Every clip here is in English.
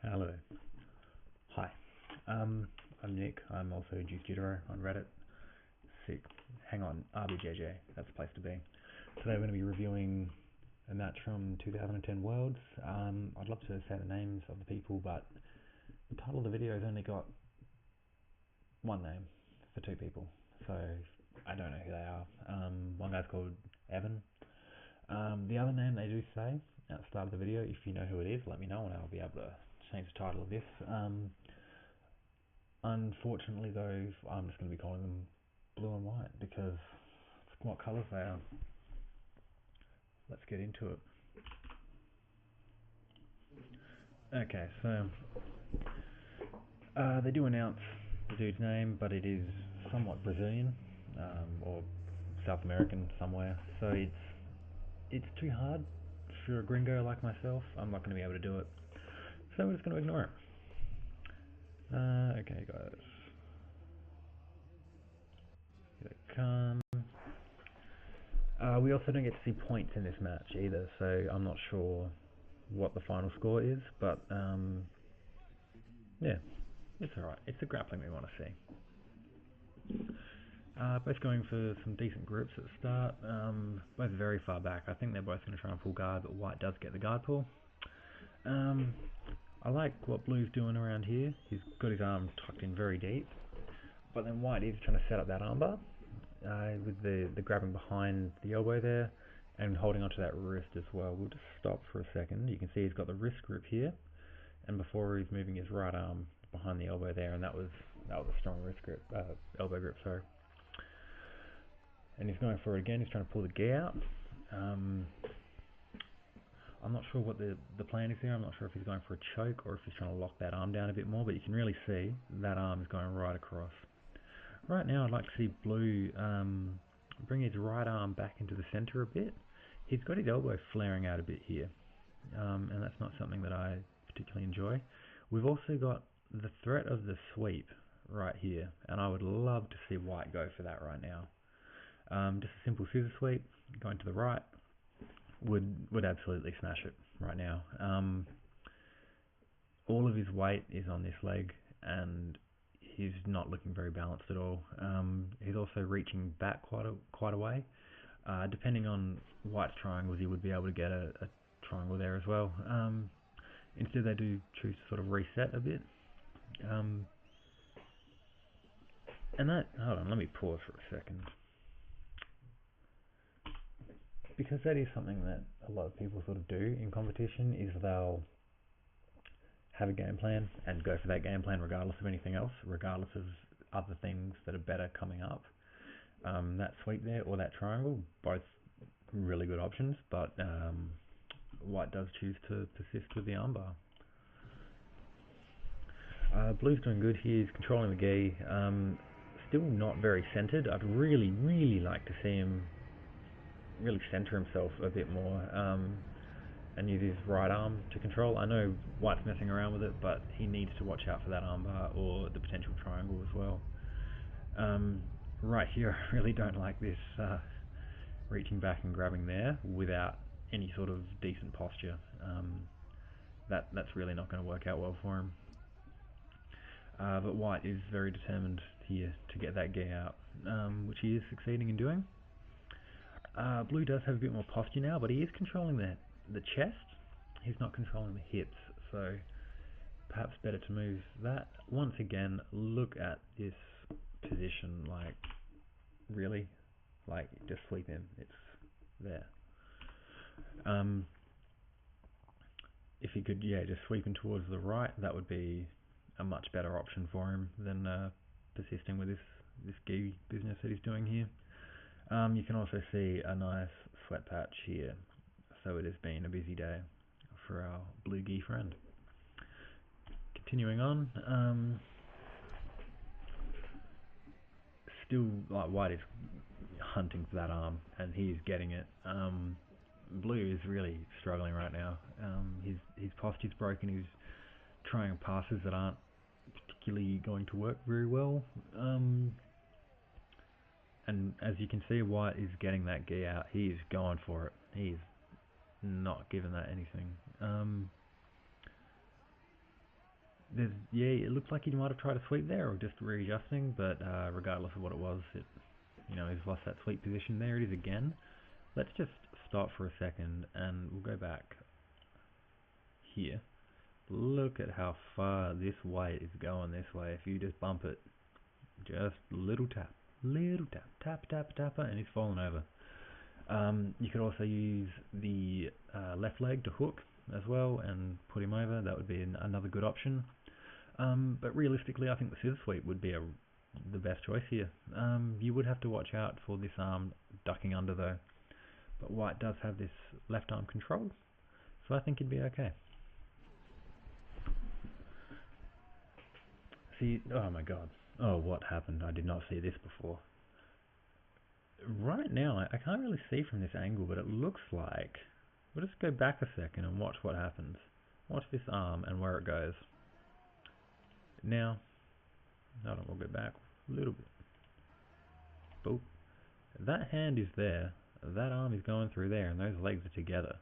Hello. Hi. I'm Nick. I'm also JuiceJitero on Reddit. Sick. Hang on. BJJ. That's the place to be. Today we're going to be reviewing a match from 2010 Worlds. I'd love to say the names of the people, but the title of the video has only got one name for two people. So I don't know who they are. One guy's called Evan. The other name they do say at the start of the video, if you know who it is, let me know and I'll be able to change the title of this. Unfortunately though, I'm just going to be calling them blue and white because it's what colours they are. Let's get into it. Okay, so they do announce the dude's name, but it is somewhat Brazilian, or South American somewhere, so it's too hard for a gringo like myself. I'm not going to be able to do it, so we're just going to ignore it. Okay guys, here they come. We also don't get to see points in this match either, so I'm not sure what the final score is, but yeah, it's alright. It's the grappling we want to see. Both going for some decent grips at the start, both very far back. I think they're both going to try and pull guard, but White does get the guard pull. I like what Blue's doing around here. He's got his arm tucked in very deep, but then White is trying to set up that armbar with the grabbing behind the elbow there and holding onto that wrist as well. We'll just stop for a second. You can see he's got the wrist grip here, and before he's moving his right arm behind the elbow there, and that was a strong wrist grip, elbow grip, sorry. And he's going for it again. He's trying to pull the gi out. I'm not sure what the plan is here. I'm not sure if he's going for a choke or if he's trying to lock that arm down a bit more, but you can really see that arm is going right across. Right now I'd like to see Blue bring his right arm back into the center a bit. He's got his elbow flaring out a bit here, and that's not something that I particularly enjoy. We've also got the threat of the sweep right here, and I would love to see White go for that right now. Just a simple scissor sweep, going to the right, would absolutely smash it right now. All of his weight is on this leg, and he's not looking very balanced at all. He's also reaching back quite a way. Depending on White's triangles, he would be able to get a triangle there as well. Instead, they do choose to sort of reset a bit. And that, hold on, let me pause for a second, because that is something that a lot of people sort of do in competition, is they'll have a game plan and go for that game plan regardless of anything else, regardless of other things that are better coming up. That sweep there or that triangle, both really good options, but White does choose to persist with the armbar. Blue's doing good here. He's controlling the gi. Still not very centered. I'd really like to see him really center himself a bit more, and use his right arm to control. I know White's messing around with it, but he needs to watch out for that armbar or the potential triangle as well. Right here, I really don't like this reaching back and grabbing there without any sort of decent posture. That's really not going to work out well for him. But White is very determined here to get that gi out, which he is succeeding in doing. Blue does have a bit more posture now, but he is controlling the chest. He's not controlling the hips, so perhaps better to move that. Once again, look at this position, like, really? Like, just sweep him. It's there. If he could, yeah, just sweep him towards the right, that would be a much better option for him than persisting with this gi business that he's doing here. You can also see a nice sweat patch here, so it has been a busy day for our blue gi friend. Continuing on, still, like, White is hunting for that arm, and he's getting it. Blue is really struggling right now. His posture's broken. He's trying passes that aren't particularly going to work very well. And as you can see, White is getting that gi out. He is going for it. He's not giving that anything. yeah, it looked like he might have tried a sweep there or just readjusting, but regardless of what it was, he's lost that sweep position. There it is again. Let's just stop for a second and we'll go back here. Look at how far this weight is going this way. If you just bump it, just little tap, tap, and he's fallen over. You could also use the left leg to hook as well and put him over. That would be another good option. But realistically, I think the scissor sweep would be the best choice here. You would have to watch out for this arm ducking under though. But White does have this left arm control, so I think he'd be okay. See, oh my god. Oh, what happened? I did not see this before. Right now, I can't really see from this angle, but it looks like... We'll just go back a second and watch what happens. Watch this arm and where it goes. Now, hold on, we'll go back a little bit. Boop. That hand is there, that arm is going through there, and those legs are together.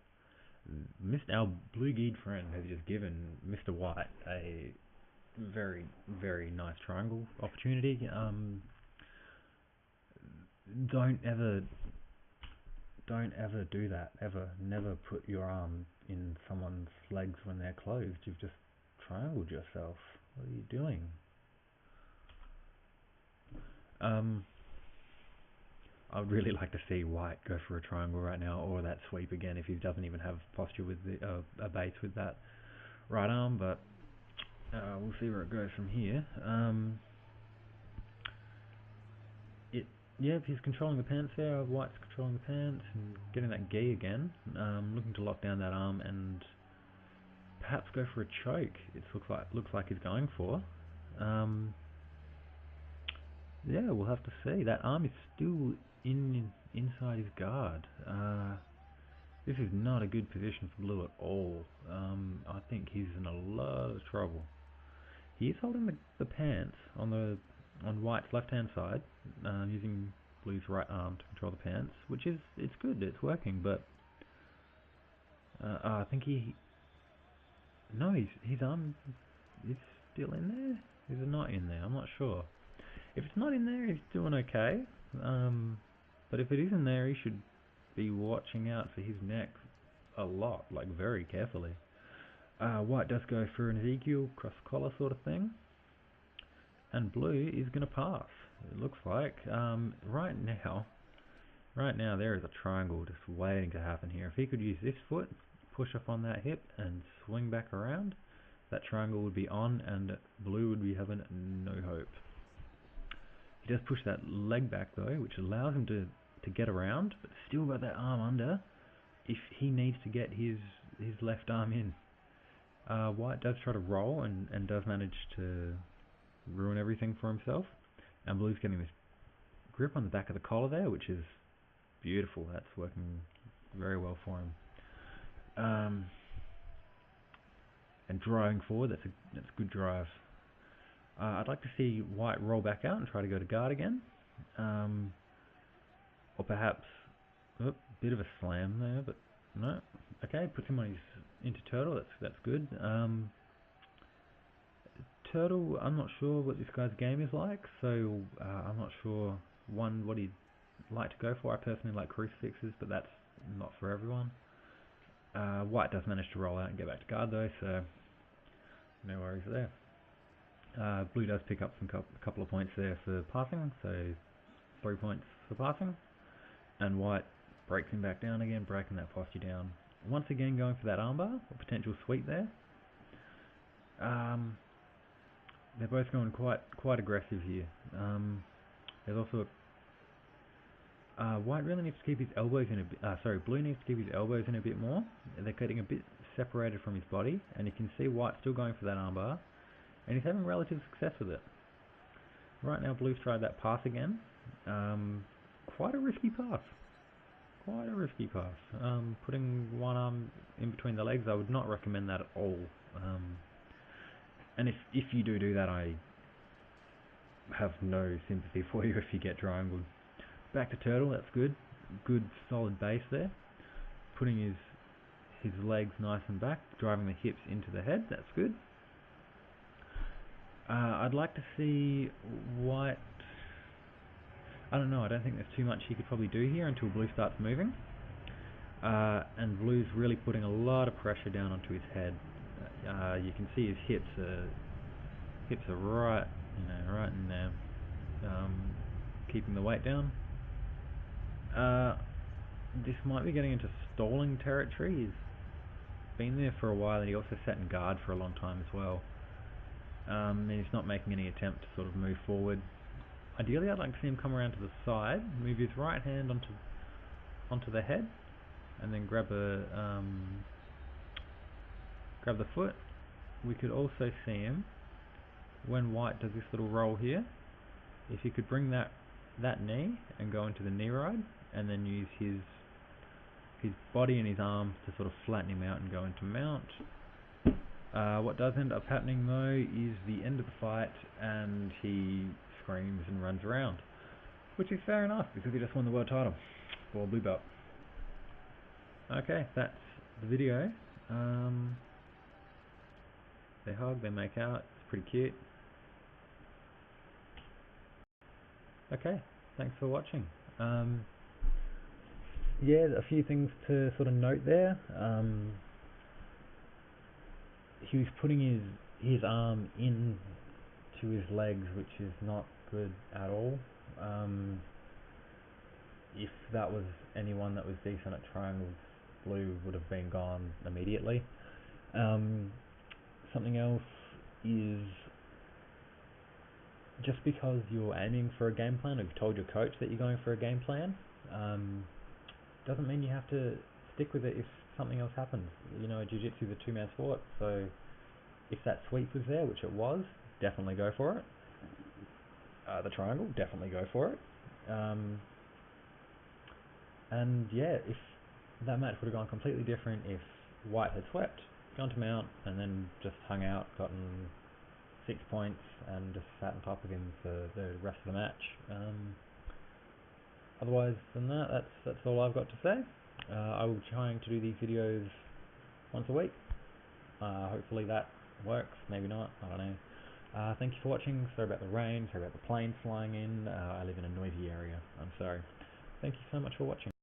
Our blue-geed friend has just given Mr. White a very, very nice triangle opportunity. Don't ever do that, ever. Never put your arm in someone's legs when they're closed. You've just triangled yourself. What are you doing? I would really like to see White go for a triangle right now, or that sweep again if he doesn't even have posture with a base with that right arm, but we'll see where it goes from here. Yep, he's controlling the pants there. White's controlling the pants and getting that gi again. Looking to lock down that arm and perhaps go for a choke. It looks like he's going for. Yeah, we'll have to see. That arm is still inside his guard. This is not a good position for Blue at all. I think he's in a lot of trouble. He is holding the pants on White's left-hand side, using Blue's right arm to control the pants, which it's good, it's working, but I think his arm is still in there? Is it not in there? I'm not sure. If it's not in there, he's doing okay, but if it is in there, he should be watching out for his neck a lot, like very carefully. White does go for an Ezekiel cross collar sort of thing, and Blue is going to pass. It looks like right now there is a triangle just waiting to happen here. If he could use this foot, push up on that hip, and swing back around, that triangle would be on, and Blue would be having no hope. He does push that leg back though, which allows him to get around, but still got that arm under if he needs to get his left arm in. White does try to roll and does manage to ruin everything for himself, and Blue's getting this grip on the back of the collar there, which is beautiful. That's working very well for him. And driving forward, that's a good drive. I'd like to see White roll back out and try to go to guard again, or perhaps bit of a slam there, but no. Okay, puts him on his into turtle. That's good. Turtle, I'm not sure what this guy's game is like, so I'm not sure what he'd like to go for. I personally like crucifixes, but that's not for everyone. White does manage to roll out and get back to guard though, so no worries there. Blue does pick up a couple of points there for passing, so 3 points for passing, and White breaks him back down again, breaking that posture down. Once again going for that armbar, a potential sweep there. They're both going quite aggressive here. There's also White really needs to keep his elbows in a bit. Blue needs to keep his elbows in a bit more. They're getting a bit separated from his body, and you can see White still going for that armbar, and he's having relative success with it. Right now, Blue's tried that pass again. Quite a risky pass. Putting one arm in between the legs, I would not recommend that at all. And if you do that, I have no sympathy for you if you get triangled. Back to turtle, that's good. Good solid base there. Putting his legs nice and back, driving the hips into the head, that's good. I'd like to see White. I don't know. I don't think there's too much he could probably do here until Blue starts moving. And Blue's really putting a lot of pressure down onto his head. You can see his hips are right, right in there, keeping the weight down. This might be getting into stalling territory. He's been there for a while, and he also sat in guard for a long time as well. And he's not making any attempt to sort of move forward. Ideally, I'd like to see him come around to the side, move his right hand onto the head, and then grab the foot. We could also see him, when White does this little roll here, if he could bring that knee and go into the knee ride, and then use his body and his arm to sort of flatten him out and go into mount. What does end up happening though is the end of the fight, and he screams and runs around, which is fair enough because he just won the world title for blue belt. Okay, that's the video. They hug, they make out, it's pretty cute. Okay, thanks for watching. Yeah, a few things to sort of note there. He was putting his arm into his legs, which is not good at all. If that was anyone that was decent at triangles, Blue would have been gone immediately. Something else is, just because you're aiming for a game plan, or you've told your coach that you're going for a game plan, doesn't mean you have to stick with it if something else happens. Jiu-jitsu is a two-man sport, so if that sweep was there, which it was, definitely go for it. The triangle, definitely go for it. And yeah, if that match would have gone completely different if White had swept, gone to mount, and then just hung out, gotten 6 points, and just sat on top of him for the rest of the match. Otherwise than that, that's all I've got to say. I will be trying to do these videos once a week. Hopefully that works, maybe not, I don't know. Thank you for watching. Sorry about the rain, sorry about the planes flying in. I live in a noisy area, I'm sorry. Thank you so much for watching.